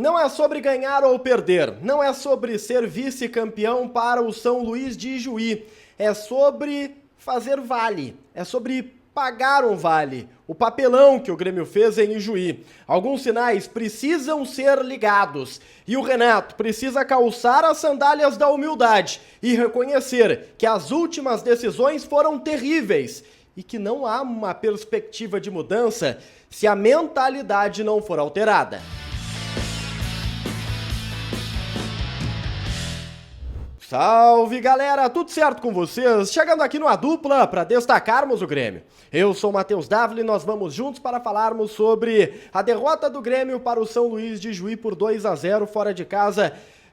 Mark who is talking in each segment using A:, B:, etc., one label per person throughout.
A: Não é sobre ganhar ou perder, não é sobre ser vice-campeão para o São Luís de Ijuí, é sobre fazer vale, é sobre pagar um vale, o papelão que o Grêmio fez em Ijuí. Alguns sinais precisam ser ligados e o Renato precisa calçar as sandálias da humildade e reconhecer que as últimas decisões foram terríveis e que não há uma perspectiva de mudança se a mentalidade não for alterada. Salve galera, tudo certo com vocês? Chegando aqui no A Dupla para destacarmos o Grêmio. Eu sou o Matheus Dávila e nós vamos juntos para falarmos sobre a derrota do Grêmio para o São Luís de Ijuí por 2-0 fora de casa.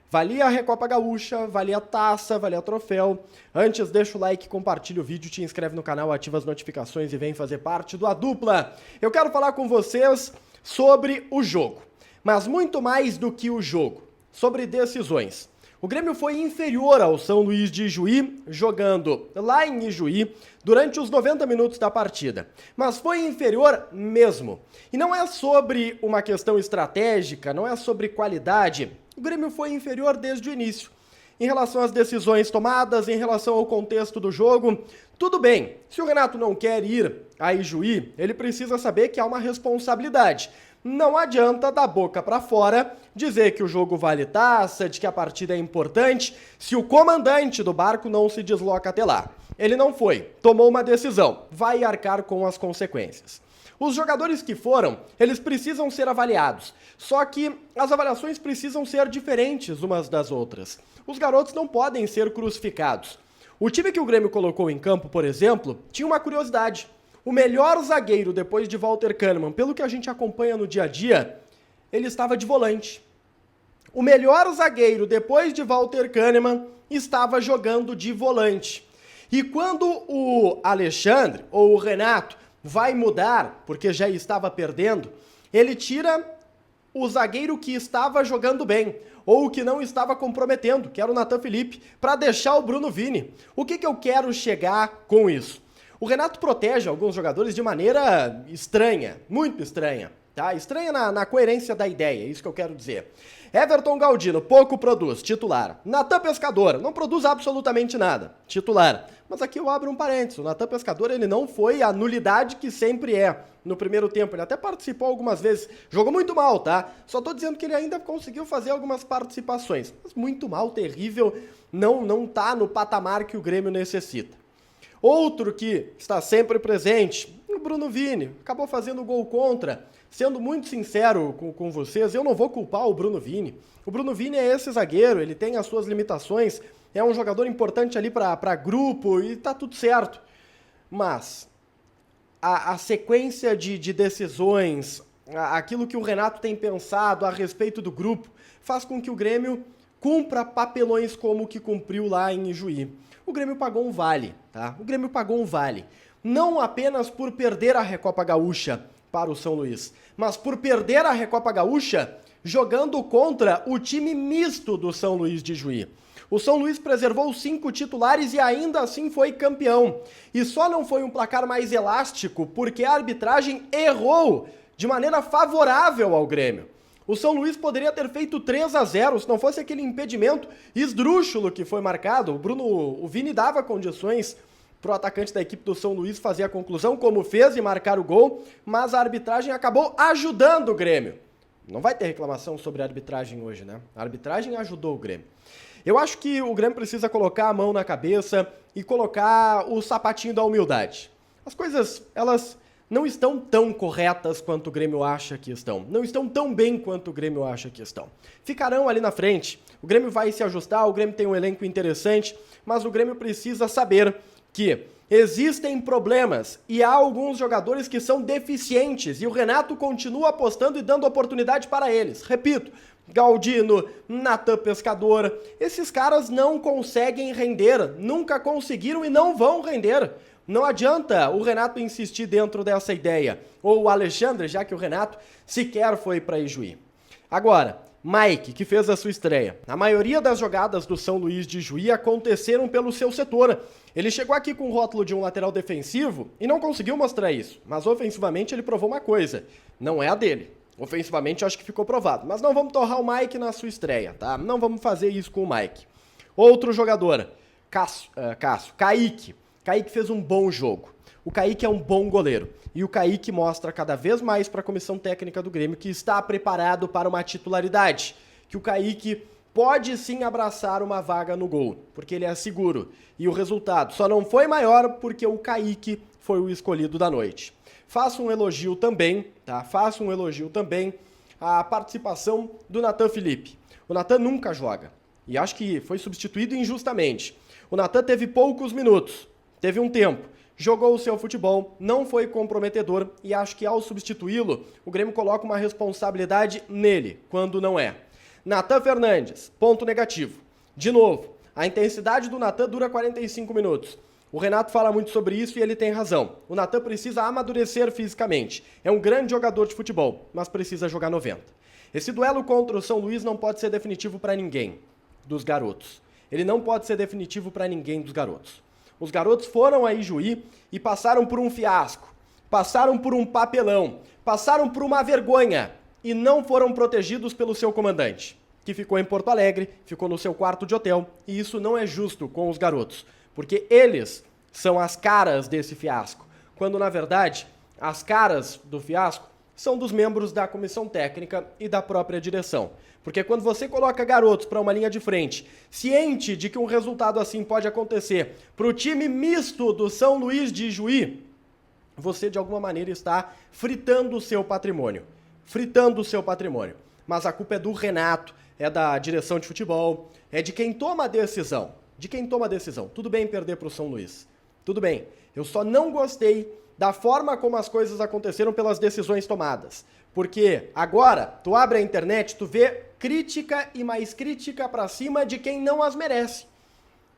A: Valia a Recopa Gaúcha, valia a taça, valia troféu. Antes, deixa o like, compartilha o vídeo, te inscreve no canal, ativa as notificações e vem fazer parte do A Dupla. Eu quero falar com vocês sobre o jogo, mas muito mais do que o jogo, sobre decisões. O Grêmio foi inferior ao São Luís de Ijuí, jogando lá em Ijuí, durante os 90 minutos da partida. Mas foi inferior mesmo. E não é sobre uma questão estratégica, não é sobre qualidade. O Grêmio foi inferior desde o início. Em relação às decisões tomadas, em relação ao contexto do jogo, tudo bem. Se o Renato não quer ir a Ijuí, ele precisa saber que há uma responsabilidade. Não adianta da boca para fora dizer que o jogo vale taça, de que a partida é importante, se o comandante do barco não se desloca até lá. Ele não foi, tomou uma decisão, vai arcar com as consequências. Os jogadores que foram, eles precisam ser avaliados, só que as avaliações precisam ser diferentes umas das outras. Os garotos não podem ser crucificados. O time que o Grêmio colocou em campo, por exemplo, tinha uma curiosidade. O melhor zagueiro depois de Walter Kahneman, pelo que a gente acompanha no dia a dia, ele estava de volante. O melhor zagueiro depois de Walter Kahneman estava jogando de volante. E quando o Alexandre ou o Renato vai mudar, porque já estava perdendo, ele tira o zagueiro que estava jogando bem, ou que não estava comprometendo, que era o Natan Felipe, para deixar o Bruno Vini. O que eu quero chegar com isso? O Renato protege alguns jogadores de maneira estranha, muito estranha, tá? Estranha na coerência da ideia, é isso que eu quero dizer. Everton Galdino, pouco produz, titular. Natan Pescador, não produz absolutamente nada, titular. Mas aqui eu abro um parênteses, o Natan Pescador ele não foi a nulidade que sempre é no primeiro tempo, ele até participou algumas vezes, jogou muito mal, tá? Só tô dizendo que ele ainda conseguiu fazer algumas participações, mas muito mal, terrível, não tá no patamar que o Grêmio necessita. Outro que está sempre presente, o Bruno Vini, acabou fazendo gol contra. Sendo muito sincero com vocês, eu não vou culpar o Bruno Vini. O Bruno Vini é esse zagueiro, ele tem as suas limitações, é um jogador importante ali para grupo e tá tudo certo. Mas a sequência de decisões, aquilo que o Renato tem pensado a respeito do grupo, faz com que o Grêmio cumpra papelões como o que cumpriu lá em Ijuí. O Grêmio pagou um vale, tá? O Grêmio pagou um vale. Não apenas por perder a Recopa Gaúcha para o São Luís, mas por perder a Recopa Gaúcha jogando contra o time misto do São Luís de Ijuí. O São Luís preservou 5 titulares e ainda assim foi campeão. E só não foi um placar mais elástico porque a arbitragem errou de maneira favorável ao Grêmio. O São Luís poderia ter feito 3-0 se não fosse aquele impedimento esdrúxulo que foi marcado. O Vini dava condições para o atacante da equipe do São Luís fazer a conclusão, como fez, e marcar o gol, mas a arbitragem acabou ajudando o Grêmio. Não vai ter reclamação sobre a arbitragem hoje, né? A arbitragem ajudou o Grêmio. Eu acho que o Grêmio precisa colocar a mão na cabeça e colocar o sapatinho da humildade. As coisas, elas não estão tão corretas quanto o Grêmio acha que estão. Não estão tão bem quanto o Grêmio acha que estão. Ficarão ali na frente. O Grêmio vai se ajustar, o Grêmio tem um elenco interessante, mas o Grêmio precisa saber que existem problemas e há alguns jogadores que são deficientes e o Renato continua apostando e dando oportunidade para eles. Repito, Galdino, Natan Pescador, esses caras não conseguem render, nunca conseguiram e não vão render. Não adianta o Renato insistir dentro dessa ideia, ou o Alexandre, já que o Renato sequer foi para Ijuí. Agora, Mike, que fez a sua estreia. A maioria das jogadas do São Luís de Ijuí aconteceram pelo seu setor. Ele chegou aqui com o rótulo de um lateral defensivo e não conseguiu mostrar isso, mas ofensivamente ele provou uma coisa, não é a dele. Ofensivamente, eu acho que ficou provado. Mas não vamos torrar o Mike na sua estreia, tá? Não vamos fazer isso com o Mike. Outro jogador, Kaique. Kaique fez um bom jogo. O Kaique é um bom goleiro. E o Kaique mostra cada vez mais para a comissão técnica do Grêmio que está preparado para uma titularidade. Que o Kaique pode sim abraçar uma vaga no gol, porque ele é seguro. E o resultado só não foi maior porque o Kaique foi o escolhido da noite. Faço um elogio também, tá? Faço um elogio também à participação do Nathan Felipe. O Nathan nunca joga. E acho que foi substituído injustamente. O Nathan teve poucos minutos, teve um tempo, jogou o seu futebol, não foi comprometedor e acho que ao substituí-lo, o Grêmio coloca uma responsabilidade nele, quando não é. Nathan Fernandes, ponto negativo. De novo, a intensidade do Nathan dura 45 minutos. O Renato fala muito sobre isso e ele tem razão. O Nathan precisa amadurecer fisicamente. É um grande jogador de futebol, mas precisa jogar 90. Esse duelo contra o São Luís não pode ser definitivo para ninguém dos garotos. Ele não pode ser definitivo para ninguém dos garotos. Os garotos foram a Ijuí e passaram por um fiasco, passaram por um papelão, passaram por uma vergonha e não foram protegidos pelo seu comandante, que ficou em Porto Alegre, ficou no seu quarto de hotel, e isso não é justo com os garotos, porque eles são as caras desse fiasco, quando na verdade as caras do fiasco são dos membros da comissão técnica e da própria direção. Porque quando você coloca garotos para uma linha de frente, ciente de que um resultado assim pode acontecer para o time misto do São Luís de Ijuí, você de alguma maneira está fritando o seu patrimônio. Fritando o seu patrimônio. Mas a culpa é do Renato, é da direção de futebol, é de quem toma a decisão. De quem toma a decisão. Tudo bem perder para o São Luís. Tudo bem. Eu só não gostei da forma como as coisas aconteceram pelas decisões tomadas. Porque agora, tu abre a internet, tu vê crítica e mais crítica pra cima de quem não as merece.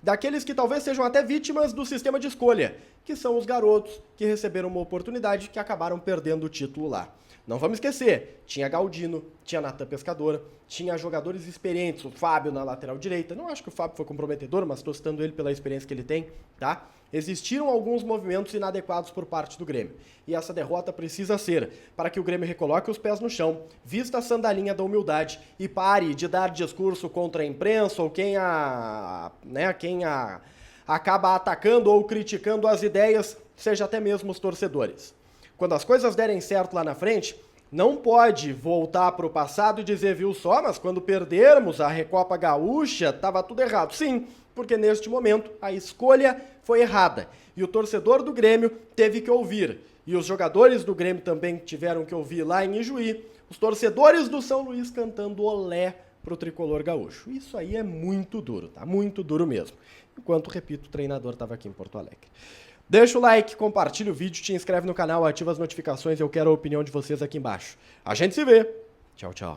A: Daqueles que talvez sejam até vítimas do sistema de escolha, que são os garotos que receberam uma oportunidade e que acabaram perdendo o título lá. Não vamos esquecer, tinha Galdino, tinha Nathan Pescador, tinha jogadores experientes, o Fábio na lateral direita. Não acho que o Fábio foi comprometedor, mas estou citando ele pela experiência que ele tem, tá? Existiram alguns movimentos inadequados por parte do Grêmio. E essa derrota precisa ser para que o Grêmio recoloque os pés no chão, vista a sandalinha da humildade e pare de dar discurso contra a imprensa ou quem acaba atacando ou criticando as ideias, seja até mesmo os torcedores. Quando as coisas derem certo lá na frente, não pode voltar para o passado e dizer, viu só, mas quando perdermos a Recopa Gaúcha, estava tudo errado. Sim, porque neste momento a escolha foi errada. E o torcedor do Grêmio teve que ouvir. E os jogadores do Grêmio também tiveram que ouvir lá em Ijuí, os torcedores do São Luís cantando olé pro tricolor gaúcho. Isso aí é muito duro, tá? Muito duro mesmo. Enquanto, repito, o treinador estava aqui em Porto Alegre. Deixa o like, compartilha o vídeo, te inscreve no canal, ativa as notificações, eu quero a opinião de vocês aqui embaixo. A gente se vê. Tchau, tchau.